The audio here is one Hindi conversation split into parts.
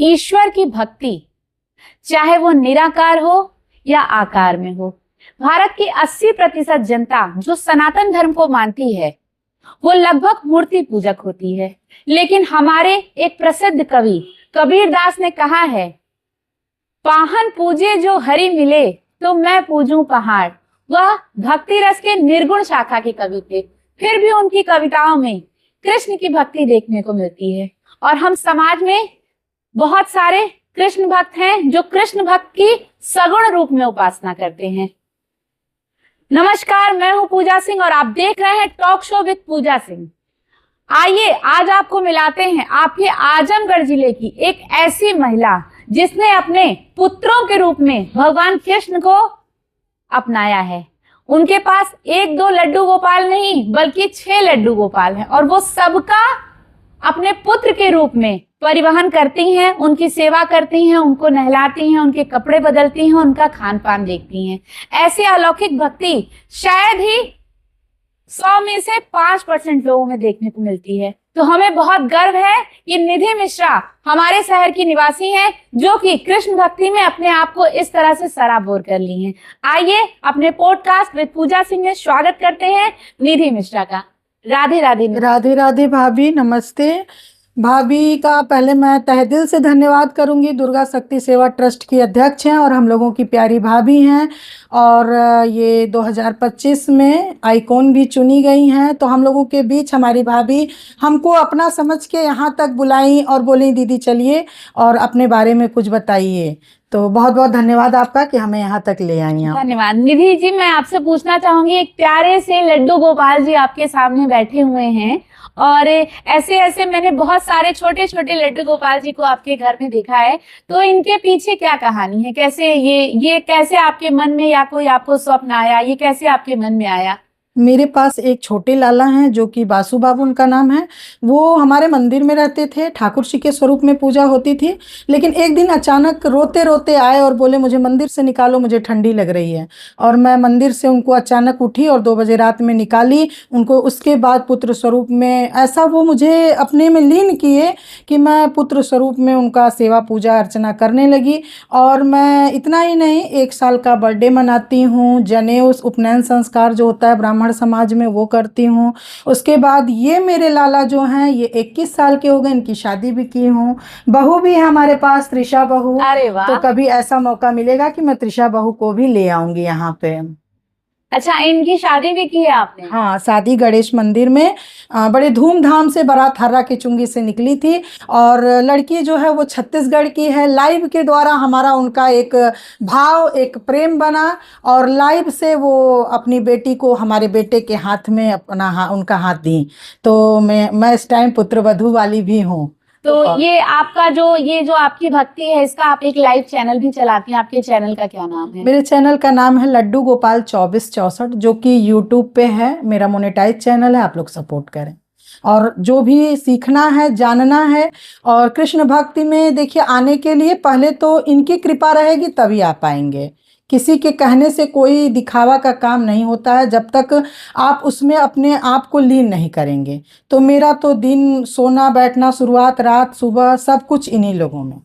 ईश्वर की भक्ति, चाहे वो निराकार हो या आकार में हो, भारत की 80% जनता जो सनातन धर्म को मानती है वो लगभग मूर्ति पूजक होती है। लेकिन हमारे एक प्रसिद्ध कवि कबीर दास ने कहा है, पाहन पूजे जो हरि मिले तो मैं पूजूं पहाड़। वह भक्ति रस के निर्गुण शाखा के कवि थे, फिर भी उनकी कविताओं में कृष्ण की भक्ति देखने को मिलती है। और हम समाज में बहुत सारे कृष्ण भक्त हैं जो कृष्ण भक्त की सगुण रूप में उपासना करते हैं। नमस्कार, मैं हूं पूजा सिंह और आप देख रहे हैं टॉक शो विद पूजा सिंह। आइए आज आपको मिलाते हैं आपके आजमगढ़ जिले की एक ऐसी महिला जिसने अपने पुत्रों के रूप में भगवान कृष्ण को अपनाया है। उनके पास 1-2 लड्डू गोपाल नहीं बल्कि 6 लड्डू गोपाल हैं और वो सबका अपने पुत्र के रूप में परिवहन करती हैं, उनकी सेवा करती हैं, उनको नहलाती हैं, उनके कपड़े बदलती हैं, उनका खान पान देखती हैं। ऐसी अलौकिक भक्ति शायद ही 100 में से 5% लोगों में देखने को मिलती है। तो हमें बहुत गर्व है कि निधि मिश्रा हमारे शहर की निवासी हैं जो कि कृष्ण भक्ति में अपने आप को इस तरह से सराबोर कर ली हैं। आइए अपने पॉडकास्ट विद पूजा सिंह में स्वागत करते हैं निधि मिश्रा का। राधे राधे। राधे राधे भाभी, नमस्ते। भाभी का पहले मैं तहे दिल से धन्यवाद करूंगी। दुर्गा शक्ति सेवा ट्रस्ट की अध्यक्ष हैं और हम लोगों की प्यारी भाभी हैं और ये 2025 में आइकॉन भी चुनी गई हैं। तो हम लोगों के बीच हमारी भाभी हमको अपना समझ के यहाँ तक बुलाई और बोली दीदी चलिए और अपने बारे में कुछ बताइए। तो बहुत बहुत धन्यवाद आपका कि हमें यहाँ तक ले आई हैं। धन्यवाद निधि जी। मैं आपसे पूछना चाहूंगी, एक प्यारे से लड्डू गोपाल जी आपके सामने बैठे हुए हैं और ऐसे मैंने बहुत सारे छोटे छोटे लड्डू गोपाल जी को आपके घर में देखा है, तो इनके पीछे क्या कहानी है? कैसे ये कैसे आपके मन में या कोई आपको स्वप्न आया, ये कैसे आपके मन में आया? मेरे पास एक छोटे लाला हैं जो कि बासु बाबू उनका नाम है। वो हमारे मंदिर में रहते थे, ठाकुर जी के स्वरूप में पूजा होती थी। लेकिन एक दिन अचानक रोते रोते आए और बोले मुझे मंदिर से निकालो, मुझे ठंडी लग रही है। और मैं मंदिर से उनको अचानक उठी और 2 बजे रात में निकाली उनको। उसके बाद पुत्र स्वरूप में ऐसा वो मुझे अपने में लीन किए कि मैं पुत्र स्वरूप में उनका सेवा पूजा अर्चना करने लगी। और मैं इतना ही नहीं, 1 साल का बर्थडे मनाती हूँ, जनेऊ उपनयन संस्कार जो होता है ब्राह्मण समाज में वो करती हूँ। उसके बाद ये मेरे लाला जो हैं ये 21 साल के हो गए, इनकी शादी भी की हूँ। बहू भी है हमारे पास, त्रिशा बहू। अरे वाह। तो कभी ऐसा मौका मिलेगा कि मैं त्रिशा बहू को भी ले आऊंगी यहाँ पे। अच्छा, इनकी शादी भी की है आपने? हाँ, शादी गणेश मंदिर में बड़े धूमधाम से बारात हर्रा की चुंगी से निकली थी। और लड़की जो है वो छत्तीसगढ़ की है। लाइव के द्वारा हमारा उनका एक भाव, एक प्रेम बना और लाइव से वो अपनी बेटी को हमारे बेटे के हाथ में अपना उनका हाथ दी। तो मैं इस टाइम पुत्रवधू वाली भी हूँ। तो ये आपका ये जो आपकी भक्ति है, इसका आप एक लाइव चैनल भी चलाती हैं। आपके चैनल का क्या नाम है? मेरे चैनल का नाम है लड्डू गोपाल 2464 जो कि यूट्यूब पे है। मेरा मोनेटाइज चैनल है, आप लोग सपोर्ट करें। और जो भी सीखना है, जानना है और कृष्ण भक्ति में देखिए आने के लिए पहले तो इनकी कृपा रहेगी तभी आ पाएंगे। किसी के कहने से कोई दिखावा का काम नहीं होता है जब तक आप उसमें अपने आप को लीन नहीं करेंगे। तो मेरा तो दिन, सोना बैठना, शुरुआत, रात, सुबह, सब कुछ इन्हीं लोगों में।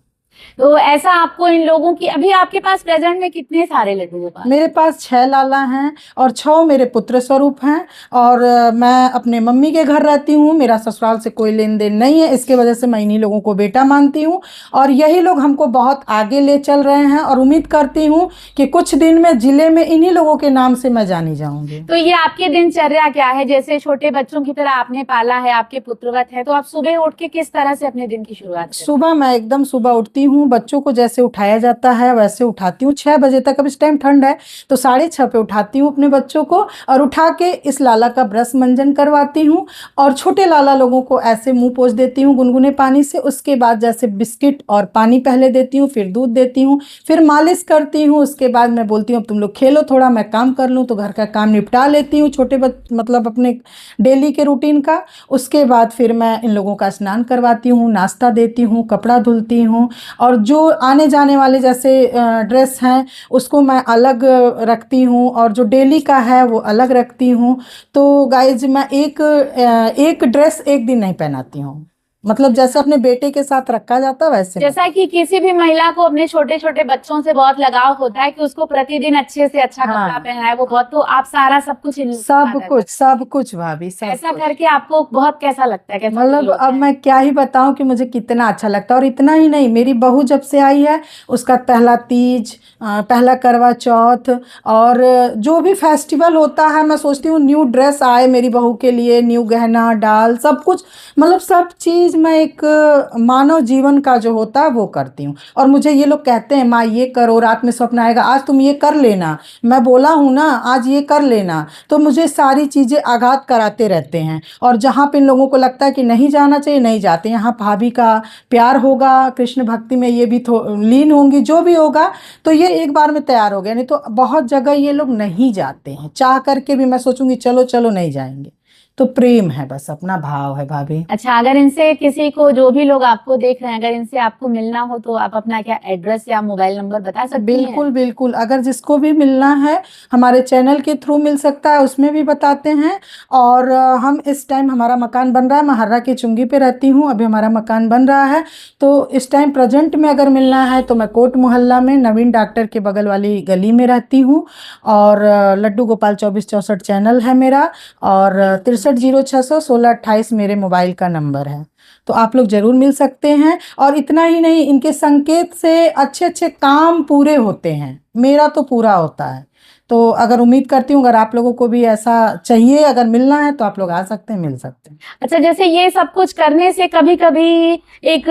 तो ऐसा आपको इन लोगों की, अभी आपके पास प्रेजेंट में कितने सारे लड्डू गोपाल? मेरे पास 6 लाला हैं और 6 मेरे पुत्र स्वरूप हैं। और मैं अपने मम्मी के घर रहती हूँ। मेरा ससुराल से कोई लेन देन नहीं है, इसके वजह से मैं इन्हीं लोगों को बेटा मानती हूँ। और यही लोग हमको बहुत आगे ले चल रहे हैं और उम्मीद करती हूँ कि कुछ दिन में जिले में इन्हीं लोगों के नाम से मैं जानी जाऊँगी। तो ये आपकी दिनचर्या क्या है? जैसे छोटे बच्चों की तरह आपने पाला है, आपके पुत्रवत है, तो आप सुबह उठ के किस तरह से अपने दिन की शुरुआत करते हैं? सुबह मैं एकदम सुबह उठती हूँ, बच्चों को जैसे उठाया जाता है वैसे उठाती हूँ 6 बजे तक। अब इस टाइम ठंड है तो 6:30 पे उठाती हूँ अपने बच्चों को और उठा के इस लाला का ब्रश मंजन करवाती हूँ। और छोटे लाला लोगों को ऐसे मुंह पोंछ देती हूँ गुनगुने पानी से। उसके बाद जैसे बिस्किट और पानी पहले देती हूँ, फिर दूध देती हूँ, फिर मालिश करती हूँ। उसके बाद मैं बोलती हूँ अब तुम लोग खेलो, थोड़ा मैं काम कर लूँ। तो घर का काम निपटा लेती हूँ, मतलब अपने डेली के रूटीन का। उसके बाद फिर मैं इन लोगों का स्नान करवाती हूँ, नाश्ता देती हूँ, कपड़ा धुलती हूँ। और जो आने जाने वाले जैसे ड्रेस हैं उसको मैं अलग रखती हूँ और जो डेली का है वो अलग रखती हूँ। तो गाइज मैं एक ड्रेस एक दिन नहीं पहनाती हूँ। मतलब जैसे अपने बेटे के साथ रखा जाता है वैसे जैसा कि किसी भी महिला को अपने छोटे छोटे बच्चों से बहुत लगाव होता है कि उसको प्रतिदिन अच्छे से अच्छा हाँ। कपड़ा पहनाए, वो बहुत, तो आप सारा सब कुछ सब कुछ भाभी, सब ऐसा कुछ। करके आपको बहुत कैसा लगता है, कैसा मतलब फील होता अब है? मैं क्या ही बताऊं कि मुझे कितना अच्छा लगता है। और इतना ही नहीं, मेरी बहू जब से आई है उसका पहला तीज, पहला करवा चौथ और जो भी फेस्टिवल होता है, मैं सोचती हूँ न्यू ड्रेस आए मेरी बहू के लिए, न्यू गहना डाल, सब कुछ, मतलब सब चीज़ मैं एक मानव जीवन का जो होता है वो करती हूँ। और मुझे ये लोग कहते हैं माँ ये करो, रात में स्वप्न आएगा आज तुम ये कर लेना, मैं बोला हूँ ना आज ये कर लेना, तो मुझे सारी चीज़ें आगाह कराते रहते हैं। और जहाँ पे इन लोगों को लगता है कि नहीं जाना चाहिए नहीं जाते। यहाँ भाभी का प्यार होगा, कृष्ण भक्ति में ये भी लीन होंगी, जो भी होगा तो ये एक बार में तैयार हो गया। नहीं तो बहुत जगह ये लोग नहीं जाते हैं, चाह करके भी मैं सोचूंगी चलो चलो नहीं जाएंगे। तो प्रेम है, बस अपना भाव है भाभी। अच्छा, अगर इनसे किसी को, जो भी लोग आपको देख रहे हैं, अगर इनसे आपको मिलना हो तो आप अपना क्या एड्रेस या मोबाइल नंबर बता सकती हैं? बिल्कुल बिल्कुल, अगर जिसको भी मिलना है हमारे चैनल के थ्रू मिल सकता है, उसमें भी बताते हैं। और हम इस टाइम हमारा मकान बन रहा है, मैं हर्रा की चुंगी पे रहती हूँ, अभी हमारा मकान बन रहा है। तो इस टाइम प्रेजेंट में अगर मिलना है तो मैं कोट मोहल्ला में नवीन डॉक्टर के बगल वाली गली में रहती हूँ। और लड्डू गोपाल 2464 चैनल है मेरा, और 63061628 मेरे मोबाइल का नंबर है। तो आप लोग जरूर मिल सकते हैं। और इतना ही नहीं, इनके संकेत से अच्छे अच्छे काम पूरे होते हैं, मेरा तो पूरा होता है। तो अगर उम्मीद करती हूँ अगर आप लोगों को भी ऐसा चाहिए, अगर मिलना है तो आप लोग आ सकते हैं, मिल सकते हैं। अच्छा, जैसे ये सब कुछ करने से कभी कभी एक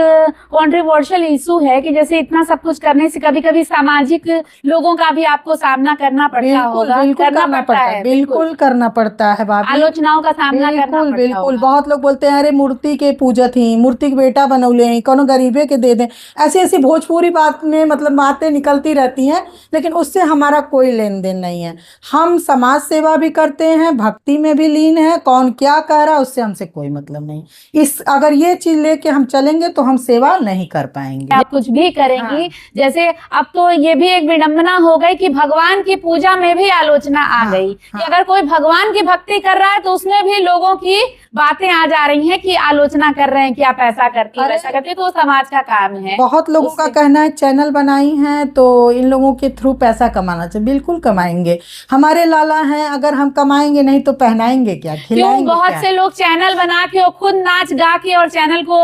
कंट्रोवर्शियल इशू है कि जैसे इतना सब कुछ करने से कभी कभी सामाजिक लोगों का भी आपको सामना करना पड़ता बिल्कुल होगा, बिल्कुल करना पड़ता है, बिल्कुल बिल्कुल करना पड़ता है भाभी। आलोचनाओं का सामना करना बिल्कुल पड़ता बिल्कुल, होगा। बहुत लोग बोलते हैं अरे मूर्ति के पूजत ही, मूर्ति के बेटा बनौले हैं, कोनो गरीबे के दे दें, ऐसी ऐसी भोजपुरी बात में मतलब बातें निकलती रहती हैं। लेकिन उससे हमारा कोई लेन देन नहीं है। हम समाज सेवा भी करते हैं, भक्ति में भी लीन है, कौन क्या कह रहा है उससे हमसे कोई मतलब नहीं। इस अगर ये चीज लेके हम चलेंगे तो हम सेवा नहीं कर पाएंगे। आप कुछ भी करेंगी। हाँ। जैसे अब तो ये भी एक विडंबना हो गई कि भगवान की पूजा में भी आलोचना आ हाँ, गई कि हाँ। अगर कोई भगवान की भक्ति कर रहा है तो उसमें भी लोगों की बातें आ जा रही हैं कि आलोचना कर रहे हैं कि आप ऐसा करती हो अरे, वैसा करती हो, तो वो समाज का काम है। बहुत लोगों का उससे- कहना है चैनल बनाई हैं तो इन लोगों के थ्रू पैसा कमाना चाहिए। बिल्कुल कमाएंगे, हमारे लाला हैं, अगर हम कमाएंगे नहीं तो पहनाएंगे क्या, क्यों खिलाएंगे बहुत क्या? से लोग चैनल बना के और खुद नाच गा के और चैनल को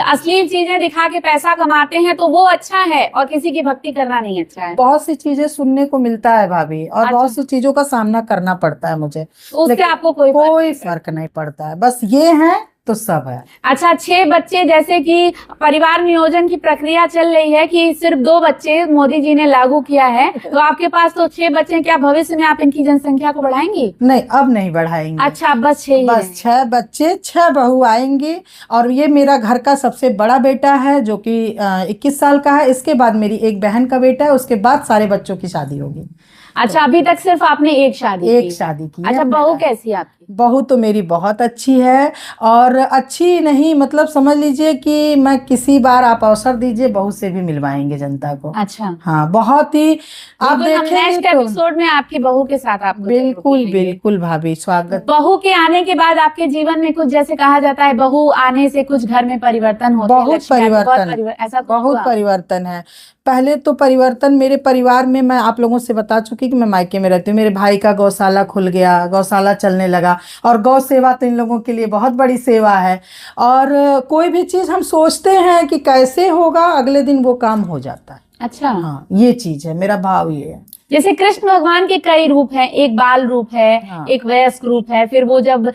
अश्लील चीजें दिखा के पैसा कमाते हैं, तो वो अच्छा है और किसी की भक्ति करना नहीं अच्छा है। बहुत सी चीजें सुनने को मिलता है भाभी, और अच्छा। बहुत सी चीजों का सामना करना पड़ता है मुझे, तो उससे लेकिन आपको कोई कोई फर्क नहीं पड़ता है। बस ये है तो सब है। अच्छा, 6 बच्चे, जैसे कि परिवार नियोजन की प्रक्रिया चल रही है कि सिर्फ 2 बच्चे मोदी जी ने लागू किया है, तो आपके पास तो 6 बच्चे हैं, क्या भविष्य में आप इनकी जनसंख्या को बढ़ाएंगी? नहीं, अब नहीं बढ़ाएंगे। अच्छा, बस 6 ही बस रहेंगे। 6 बच्चे 6 बहू आएंगी। और ये मेरा घर का सबसे बड़ा बेटा है जो कि 21 साल का है। इसके बाद मेरी एक बहन का बेटा है, उसके बाद सारे बच्चों की शादी होगी। अच्छा, अभी तक सिर्फ आपने एक शादी एक की? शादी की है। अच्छा, बहू कैसी है आपकी? बहू तो मेरी बहुत अच्छी है। और अच्छी नहीं, मतलब समझ लीजिए कि मैं किसी बार आप अवसर दीजिए, बहू से भी मिलवाएंगे जनता को। अच्छा, हाँ, बहुत ही आप बिल्कुल, हम देखेंगे नेक्स्ट तो। एपिसोड में आपकी बहू के साथ आपको बिल्कुल जरूर मिलेंगे। बिल्कुल भाभी, स्वागत। बहू के आने के बाद आपके जीवन में कुछ, जैसे कहा जाता है बहू आने से कुछ घर में परिवर्तन होते हैं, बहुत लक्ष्मी आती है, परिवर्तन, ऐसा कुछ बहुत हुआ? परिवर्तन है। पहले तो परिवर्तन मेरे परिवार में, मैं आप लोगों से बता चुकी कि मैं मायके में रहती हूँ, मेरे भाई का गौशाला खुल गया, गौशाला चलने लगा। और गौ सेवा तो इन लोगों के लिए बहुत बड़ी सेवा है। और कोई भी चीज़ हम सोचते हैं कि कैसे होगा, अगले दिन वो काम हो जाता है। अच्छा, हाँ, ये चीज़ है, मेरा भाव ये है। जैसे कृष्ण भगवान के कई रूप हैं, एक बाल रूप है, हाँ। एक वयस्क रूप है, फिर वो जब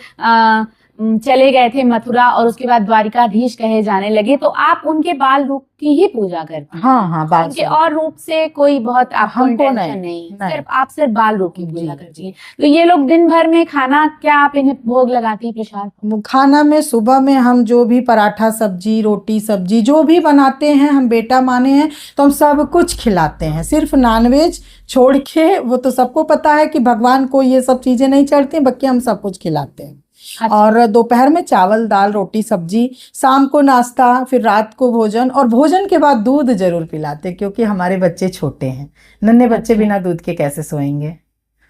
चले गए थे मथुरा और उसके बाद द्वारिकाधीश कहे जाने लगे, तो आप उनके बाल रूप की ही पूजा करते हैं? हाँ हाँ, बाल उनके स्वरूप। और रूप से कोई बहुत आपको हमको इंटेंशन नहीं, नहीं, नहीं। सिर्फ बाल रूप की जी, पूजा करती हैं। तो ये लोग दिन भर में खाना क्या आप इन्हें भोग लगाती हैं, प्रसाद? खाना में सुबह में हम जो भी पराठा सब्जी रोटी सब्जी जो भी बनाते हैं, हम बेटा माने हैं तो हम सब कुछ खिलाते हैं, सिर्फ नॉनवेज छोड़ के। वो तो सबको पता है कि भगवान को ये सब चीज़ें नहीं चढ़ती, बाकी हम सब कुछ खिलाते हैं। अच्छा। और दोपहर में चावल दाल रोटी सब्जी, शाम को नाश्ता, फिर रात को भोजन, और भोजन के बाद दूध जरूर पिलाते क्योंकि हमारे बच्चे छोटे हैं, नन्हे बच्चे अच्छा। बिना दूध के कैसे सोएंगे।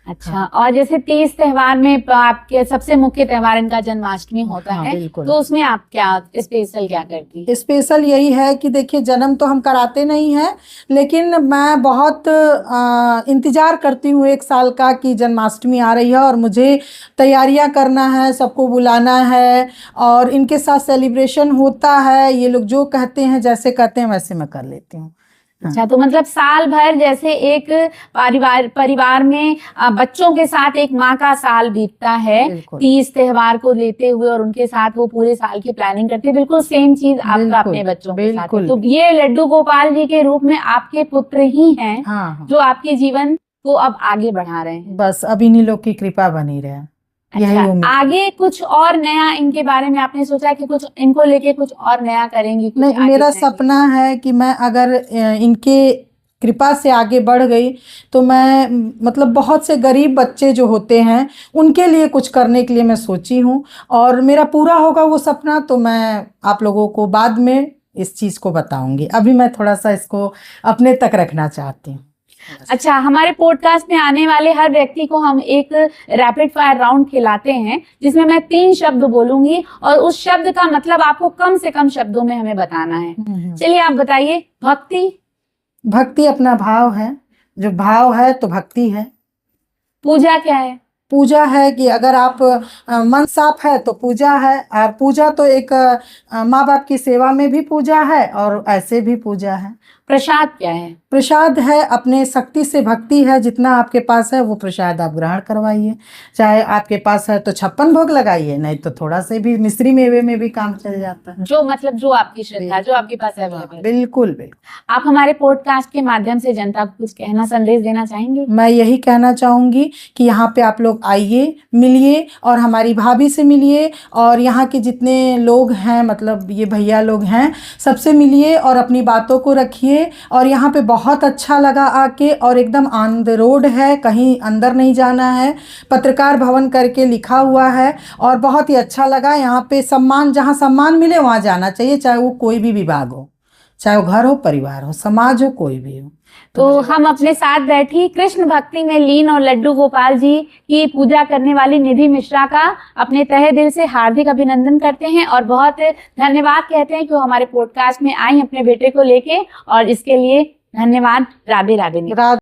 अच्छा, और जैसे तीज त्योहार में आपके सबसे मुख्य त्योहार इनका जन्माष्टमी होता हाँ, है, बिल्कुल। तो उसमें आप क्या स्पेशल क्या करती हैं? स्पेशल यही है कि देखिए जन्म तो हम कराते नहीं हैं, लेकिन मैं बहुत इंतज़ार करती हूँ 1 साल का कि जन्माष्टमी आ रही है और मुझे तैयारियां करना है, सबको बुलाना है और इनके साथ सेलिब्रेशन होता है। ये लोग जो कहते हैं, जैसे कहते हैं वैसे मैं कर लेती हूँ। अच्छा, तो मतलब साल भर जैसे एक परिवार में बच्चों के साथ एक माँ का साल बीतता है बिल्कुल। तीज त्योहार को लेते हुए, और उनके साथ वो पूरे साल की प्लानिंग करते हैं। बिल्कुल सेम चीज आपका बिल्कुल, अपने बच्चों के साथ है। बिल्कुल। तो ये लड्डू गोपाल जी के रूप में आपके पुत्र ही हैं हाँ, हाँ। जो आपके जीवन को अब आगे बढ़ा रहे हैं। बस अब इन्हीं लोग की कृपा बनी रहे, यही अच्छा, उम्मीद। आगे कुछ और नया इनके बारे में आपने सोचा कि कुछ इनको लेके कुछ और नया करेंगी? कुछ नहीं, आगे मेरा करेंगी? सपना है कि मैं अगर इनके कृपा से आगे बढ़ गई तो मैं मतलब बहुत से गरीब बच्चे जो होते हैं उनके लिए कुछ करने के लिए मैं सोची हूँ, और मेरा पूरा होगा वो सपना तो मैं आप लोगों को बाद में इस चीज़ को बताऊंगी। अभी मैं थोड़ा सा इसको अपने तक रखना चाहती हूँ। अच्छा, हमारे पॉडकास्ट में आने वाले हर व्यक्ति को हम एक रैपिड फायर राउंड खिलाते हैं, जिसमें मैं 3 शब्द बोलूंगी और उस शब्द का मतलब आपको कम से कम शब्दों में हमें बताना है। चलिए, आप बताइए। भक्ति। भक्ति अपना भाव है, जो भाव है तो भक्ति है। पूजा क्या है? पूजा है कि अगर आप मन साफ है तो पूजा है, और पूजा तो एक माँ बाप की सेवा में भी पूजा है और ऐसे भी पूजा है। प्रसाद क्या है? प्रसाद है अपने शक्ति से भक्ति है, जितना आपके पास है वो प्रसाद आप ग्रहण करवाइए। चाहे आपके पास है तो 56 भोग लगाइए, नहीं तो थोड़ा से भी मिश्री मेवे में भी काम चल जाता है। जो मतलब जो आपकी श्रद्धा, जो आपके पास अवेलेबल। बिल्कुल बिल्कुल। आप हमारे पॉडकास्ट के माध्यम से जनता को कुछ कहना, संदेश देना चाहेंगे? मैं यही कहना चाहूँगी कि यहाँ पे आप लोग आइए, मिलिए और हमारी भाभी से मिलिए और यहाँ के जितने लोग हैं, मतलब ये भैया लोग हैं, सबसे मिलिए और अपनी बातों को रखिए। और यहाँ पे बहुत अच्छा लगा आके, और एकदम ऑन द रोड है, कहीं अंदर नहीं जाना है, पत्रकार भवन करके लिखा हुआ है और बहुत ही अच्छा लगा। यहाँ पे सम्मान, जहाँ सम्मान मिले वहाँ जाना चाहिए, चाहे वो कोई भी विभाग हो, चाहे वो घर हो, परिवार हो, समाज हो, कोई भी हो। तो हम अपने साथ बैठी कृष्ण भक्ति में लीन और लड्डू गोपाल जी की पूजा करने वाली निधि मिश्रा का अपने तहे दिल से हार्दिक अभिनंदन करते हैं और बहुत धन्यवाद कहते हैं कि वो हमारे पॉडकास्ट में आई अपने बेटे को लेके, और इसके लिए धन्यवाद। राधे राधे।